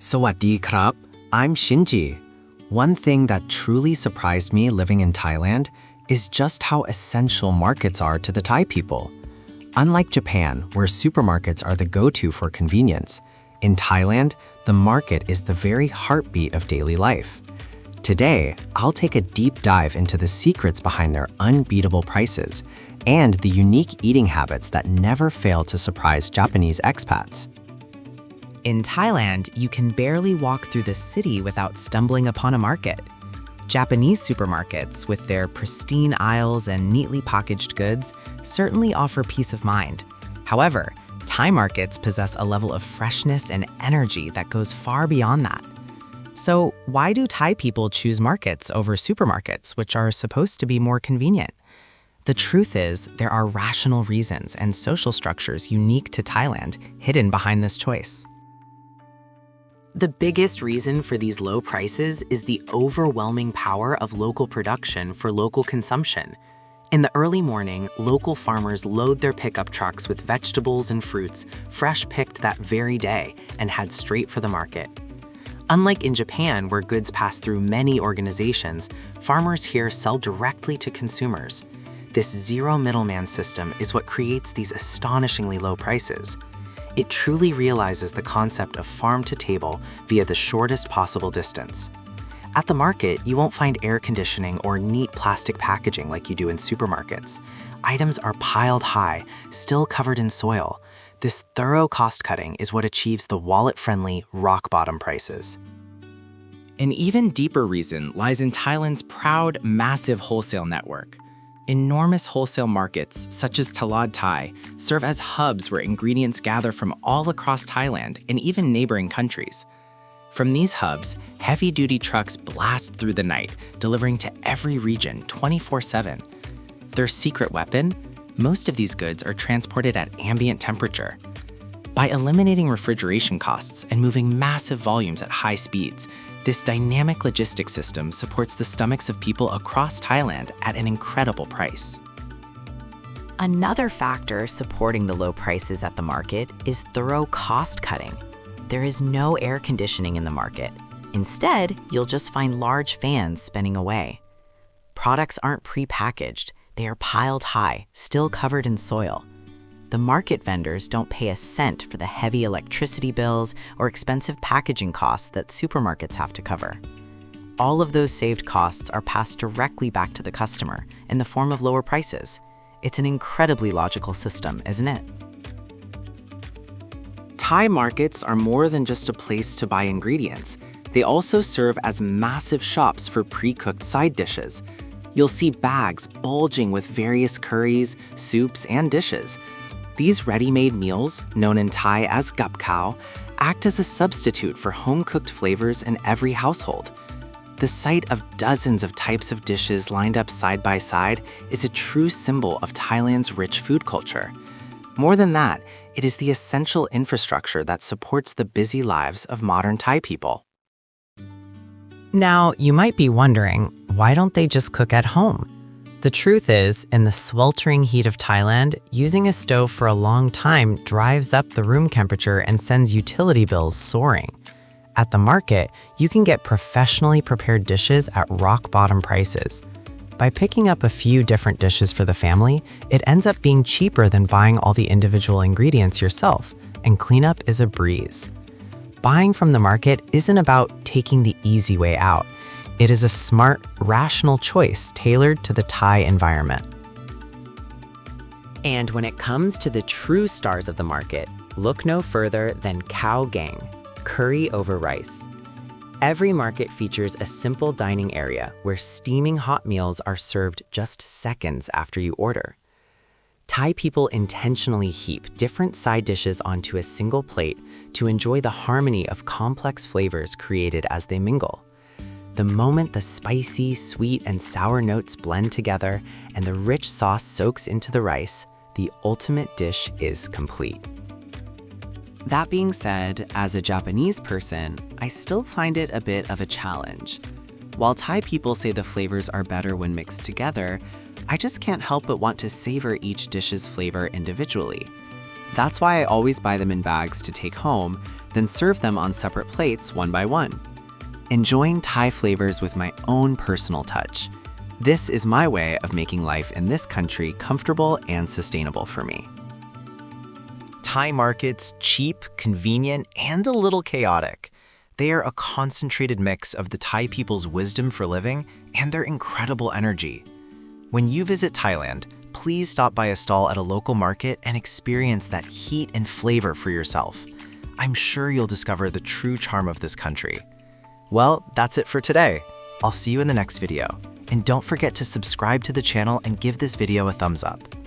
Sawatdee khrap, I'm Shinji. One thing that truly surprised me living in Thailand is just how essential markets are to the Thai people. Unlike Japan, where supermarkets are the go-to for convenience, in Thailand, the market is the very heartbeat of daily life. Today, I'll take a deep dive into the secrets behind their unbeatable prices and the unique eating habits that never fail to surprise Japanese expats. In Thailand, you can barely walk through the city without stumbling upon a market. Japanese supermarkets, with their pristine aisles and neatly packaged goods, certainly offer peace of mind. However, Thai markets possess a level of freshness and energy that goes far beyond that. So, why do Thai people choose markets over supermarkets, which are supposed to be more convenient? The truth is, there are rational reasons and social structures unique to Thailand hidden behind this choice. The biggest reason for these low prices is the overwhelming power of local production for local consumption. In the early morning, local farmers load their pickup trucks with vegetables and fruits, fresh picked that very day, and head straight for the market. Unlike in Japan, where goods pass through many organizations, farmers here sell directly to consumers. This zero middleman system is what creates these astonishingly low prices. It truly realizes the concept of farm to table via the shortest possible distance. At the market, you won't find air conditioning or neat plastic packaging like you do in supermarkets. Items are piled high, still covered in soil. This thorough cost cutting is what achieves the wallet-friendly, rock-bottom prices. An even deeper reason lies in Thailand's proud, massive wholesale network. Enormous wholesale markets, such as Talaad Thai, serve as hubs where ingredients gather from all across Thailand and even neighboring countries. From these hubs, heavy-duty trucks blast through the night, delivering to every region 24/7. Their secret weapon? Most of these goods are transported at ambient temperature. By eliminating refrigeration costs and moving massive volumes at high speeds, this dynamic logistics system supports the stomachs of people across Thailand at an incredible price. Another factor supporting the low prices at the market is thorough cost cutting. There is no air conditioning in the market. Instead, you'll just find large fans spinning away. Products aren't pre-packaged. They are piled high, still covered in soil. The market vendors don't pay a cent for the heavy electricity bills or expensive packaging costs that supermarkets have to cover. All of those saved costs are passed directly back to the customer in the form of lower prices. It's an incredibly logical system, isn't it? Thai markets are more than just a place to buy ingredients. They also serve as massive shops for pre-cooked side dishes. You'll see bags bulging with various curries, soups, and dishes. These ready-made meals, known in Thai as Khao, act as a substitute for home-cooked flavors in every household. The sight of dozens of types of dishes lined up side by side is a true symbol of Thailand's rich food culture. More than that, it is the essential infrastructure that supports the busy lives of modern Thai people. Now, you might be wondering, why don't they just cook at home? The truth is, in the sweltering heat of Thailand, using a stove for a long time drives up the room temperature and sends utility bills soaring. At the market, you can get professionally prepared dishes at rock-bottom prices. By picking up a few different dishes for the family, it ends up being cheaper than buying all the individual ingredients yourself, and cleanup is a breeze. Buying from the market isn't about taking the easy way out. It is a smart, rational choice tailored to the Thai environment. And when it comes to the true stars of the market, look no further than Khao Gaeng, curry over rice. Every market features a simple dining area where steaming hot meals are served just seconds after you order. Thai people intentionally heap different side dishes onto a single plate to enjoy the harmony of complex flavors created as they mingle. The moment the spicy, sweet, and sour notes blend together and the rich sauce soaks into the rice, the ultimate dish is complete. That being said, as a Japanese person, I still find it a bit of a challenge. While Thai people say the flavors are better when mixed together, I just can't help but want to savor each dish's flavor individually. That's why I always buy them in bags to take home, then serve them on separate plates one by one. Enjoying Thai flavors with my own personal touch. This is my way of making life in this country comfortable and sustainable for me. Thai markets, cheap, convenient, and a little chaotic. They are a concentrated mix of the Thai people's wisdom for living and their incredible energy. When you visit Thailand, please stop by a stall at a local market and experience that heat and flavor for yourself. I'm sure you'll discover the true charm of this country. Well, that's it for today. I'll see you in the next video. And don't forget to subscribe to the channel and give this video a thumbs up.